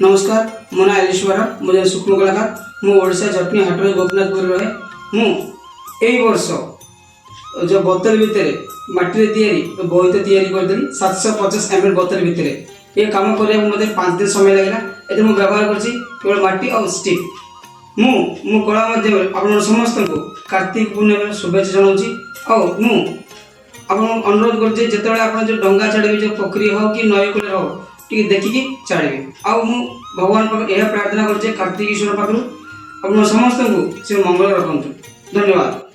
नमस्कार मो ना एलिश्वर मुझे सूक्ष्म कलाकार मुझा जटनी हाटवे गोपीनाथपुर रहे मुई वर्ष जो बोतल भितर माटी या बोईत करदेली 750 ml बोतल भितर ये कम करने मत 5 दिन समय लगेगा। ये मुझे व्यवहार कर माटी और स्टिक मु कला आप समस्त को कार्तिक पूर्णिमा शुभेच्छा जनाऊँ। आप अनुरोध कर जो डंगा छाड़े जो पोखरी हो कि नई कूल हो टी देखिकी छाड़े आउ भगवान पाखे यह प्रार्थना कर कार्तिकेश्वर पाखु आप समस्त को से मंगल रखु। धन्यवाद।